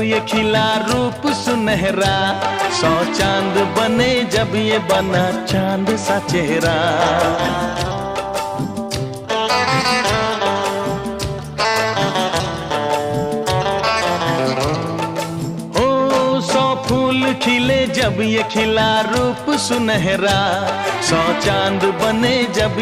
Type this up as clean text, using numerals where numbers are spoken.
ये खिला रूप सुनहरा, 100 चांद बने जब ये बना चांद सा चेहरा। ओ 100 फूल खिले जब ये खिला रूप सुनहरा, 100 चांद बने जब